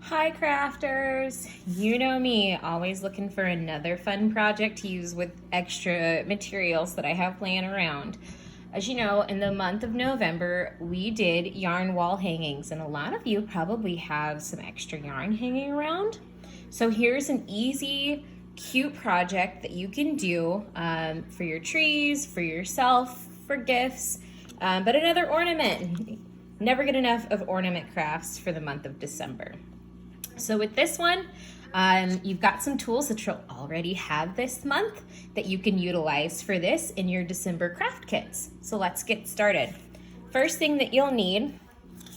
Hi crafters! You know me, always looking for another fun project to use with extra materials that I have laying around. As you know, in the month of November, we did yarn wall hangings, and a lot of you probably have some extra yarn hanging around. So here's an easy, cute project that you can do for your trees, for yourself, for gifts, but another ornament. Never get enough of ornament crafts for the month of December. So with this one, you've got some tools that you'll already have this month that you can utilize for this in your December craft kits. So let's get started. First thing that you'll need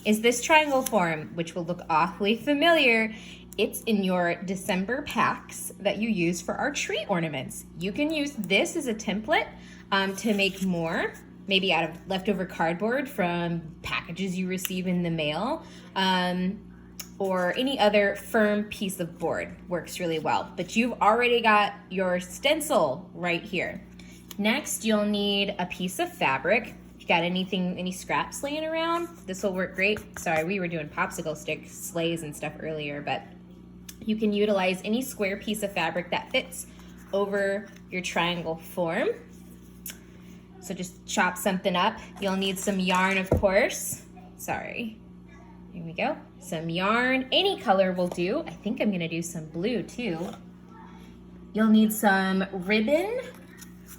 is this triangle form, which will look awfully familiar. It's in your December packs that you use for our tree ornaments. You can use this as a template to make more, maybe out of leftover cardboard from packages you receive in the mail. Or any other firm piece of board works really well. But you've already got your stencil right here. Next, you'll need a piece of fabric. If you got any scraps laying around, this will work great. Sorry, we were doing popsicle stick sleighs and stuff earlier, but you can utilize any square piece of fabric that fits over your triangle form. So just chop something up. You'll need some yarn, of course. Sorry. Here we go. Some yarn, any color will do. I think I'm gonna do some blue too. You'll need some ribbon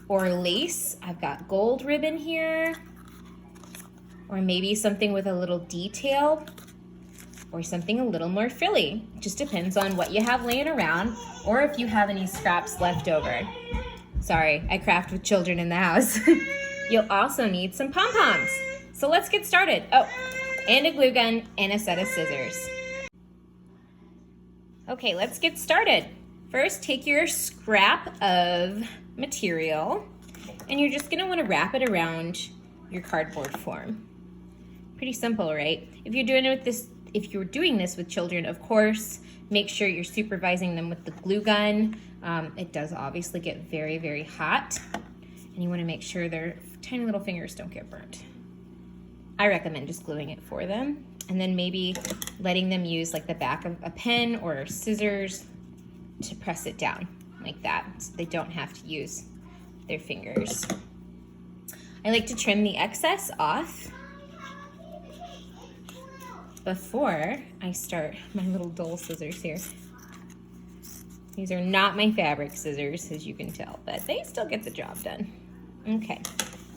or lace. I've got gold ribbon here. Or maybe something with a little detail or something a little more frilly. Just depends on what you have laying around or if you have any scraps left over. Sorry, I craft with children in the house. You'll also need some pom-poms. So let's get started. Oh, and a glue gun and a set of scissors. Okay, let's get started. First, take your scrap of material and you're just gonna wanna wrap it around your cardboard form. Pretty simple, right? If you're doing this with children, of course, make sure you're supervising them with the glue gun. It does obviously get very, very hot and you wanna make sure their tiny little fingers don't get burnt. I recommend just gluing it for them and then maybe letting them use like the back of a pen or scissors to press it down like that so they don't have to use their fingers. I like to trim the excess off before I start my little dull scissors here. These are not my fabric scissors, as you can tell, but they still get the job done. Okay.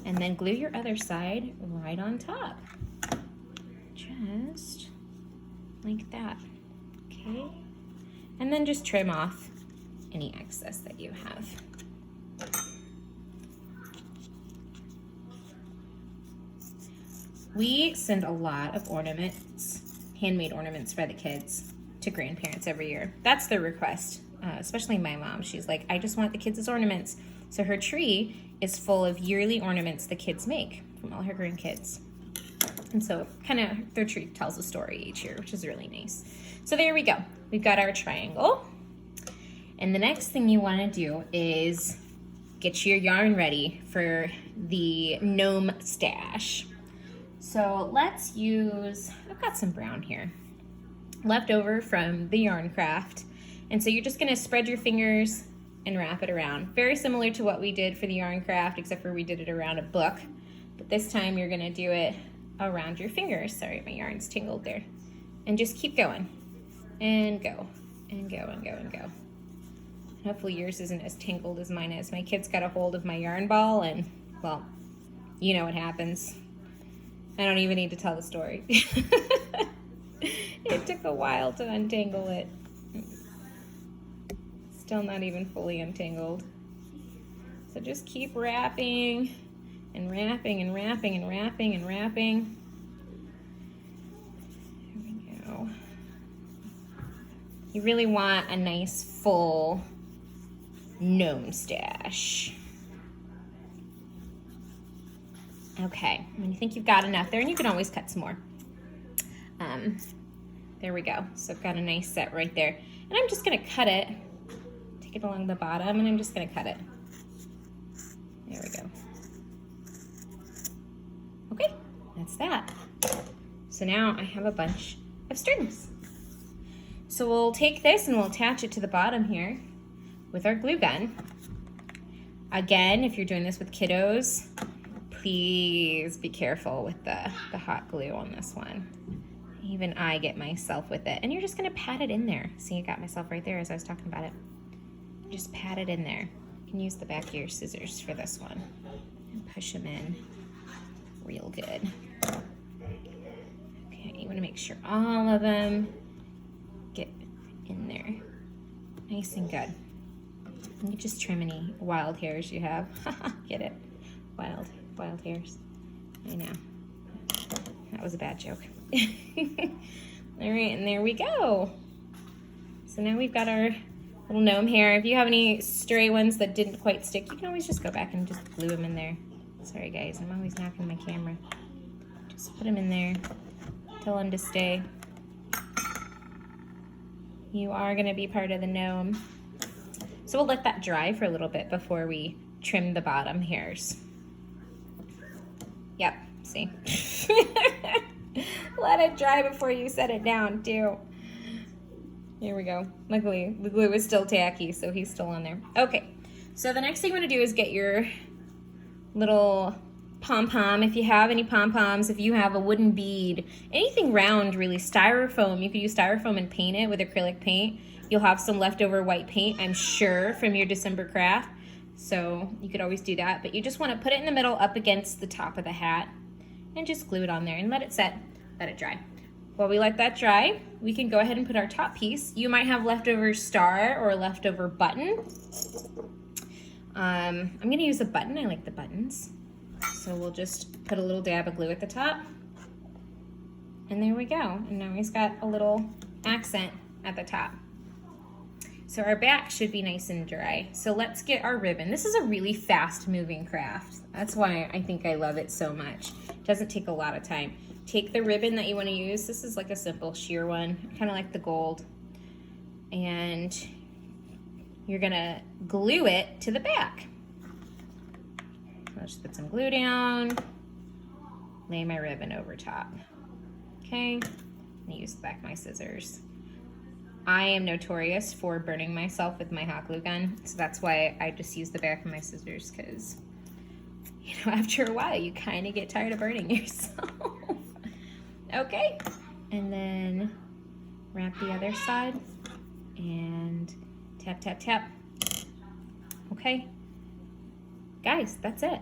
And then glue your other side right on top. Just like that, okay? And then just trim off any excess that you have. We send a lot of ornaments, handmade ornaments for the kids, to grandparents every year. That's their request, especially my mom. She's like, I just want the kids as ornaments. So her tree is full of yearly ornaments the kids make from all her grandkids. And so kind of their tree tells a story each year, which is really nice. So there we go. We've got our triangle. And the next thing you want to do is get your yarn ready for the gnome stash. So let's use, I've got some brown here, left over from the yarn craft. And so you're just going to spread your fingers and wrap it around. Very similar to what we did for the yarn craft, except for we did it around a book. But this time you're gonna do it around your fingers. Sorry, my yarn's tingled there. And just keep going. And go, and go, and go, and go. Hopefully yours isn't as tangled as mine is. My kids got a hold of my yarn ball and, well, you know what happens. I don't even need to tell the story. It took a while to untangle it. Still not even fully untangled. So just keep wrapping and wrapping and wrapping and wrapping and wrapping. There we go. You really want a nice full gnome stash. Okay, when you think you've got enough there, and you can always cut some more. There we go. So I've got a nice set right there. And I'm just gonna cut it. Take it along the bottom and I'm just gonna cut it. There we go. Okay, that's that. So now I have a bunch of strings. So we'll take this and we'll attach it to the bottom here with our glue gun. Again, if you're doing this with kiddos, please be careful with the hot glue on this one. Even I get myself with it. And you're just gonna pat it in there. See, I got myself right there as I was talking about it. Just pat it in there. You can use the back of your scissors for this one. And push them in real good. Okay, you wanna make sure all of them get in there. Nice and good. You can just trim any wild hairs you have. Get it? Wild hairs. I know. That was a bad joke. All right, and there we go. So now we've got our little gnome hair. If you have any stray ones that didn't quite stick, you can always just go back and just glue them in there. Sorry guys, I'm always knocking my camera. Just put them in there. Tell them to stay. You are gonna be part of the gnome. So we'll let that dry for a little bit before we trim the bottom hairs. Yep, see? Let it dry before you set it down too. Here we go. Luckily, the glue is still tacky, so he's still on there. Okay, so the next thing you wanna do is get your little pom-pom. If you have any pom-poms, if you have a wooden bead, anything round really, styrofoam, you could use styrofoam and paint it with acrylic paint. You'll have some leftover white paint, I'm sure, from your December craft. So you could always do that, but you just wanna put it in the middle up against the top of the hat and just glue it on there and let it set, let it dry. While we let that dry, we can go ahead and put our top piece. You might have leftover star or leftover button. I'm gonna use a button, I like the buttons. So we'll just put a little dab of glue at the top. And there we go. And now he's got a little accent at the top. So our back should be nice and dry. So let's get our ribbon. This is a really fast moving craft. That's why I think I love it so much. It doesn't take a lot of time. Take the ribbon that you want to use. This is like a simple sheer one, kind of like the gold. And you're gonna glue it to the back. I'll just put some glue down, lay my ribbon over top. Okay, and use the back of my scissors. I am notorious for burning myself with my hot glue gun, so that's why I just use the back of my scissors, because, you know, after a while, you kind of get tired of burning yourself. Okay, and then wrap the other side, and tap, tap, tap. Okay, guys, that's it.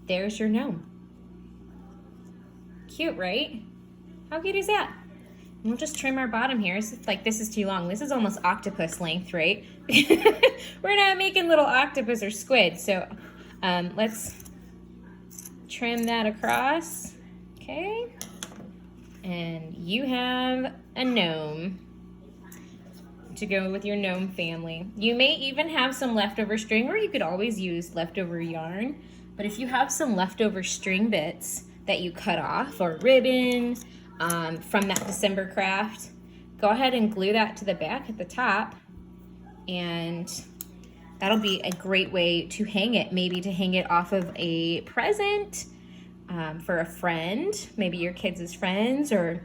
There's your gnome. Cute, right? How cute is that? And we'll just trim our bottom here. So it's like, this is too long. This is almost octopus length, right? We're not making little octopus or squid. So let's trim that across. Okay. And you have a gnome to go with your gnome family. You may even have some leftover string, or you could always use leftover yarn. But if you have some leftover string bits that you cut off, or ribbon, from that December craft, go ahead and glue that to the back at the top, and that'll be a great way to hang it, maybe to hang it off of a present for a friend, maybe your kids' friends, or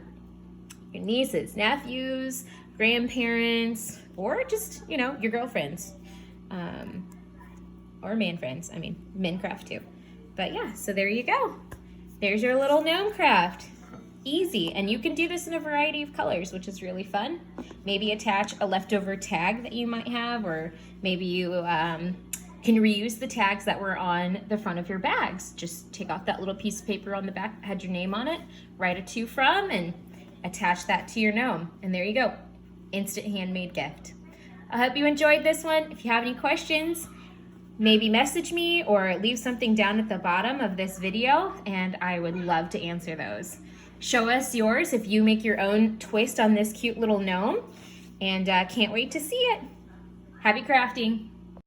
your nieces, nephews, grandparents, or just, you know, your girlfriends, or man friends. I mean, men craft too. But yeah, so there you go. There's your little gnome craft. Easy, and you can do this in a variety of colors, which is really fun. Maybe attach a leftover tag that you might have, or maybe you can reuse the tags that were on the front of your bags. Just take off that little piece of paper on the back that had your name on it, write a to from, and attach that to your gnome. And there you go, instant handmade gift. I hope you enjoyed this one. If you have any questions, maybe message me or leave something down at the bottom of this video, and I would love to answer those. Show us yours if you make your own twist on this cute little gnome, and can't wait to see it. Happy crafting.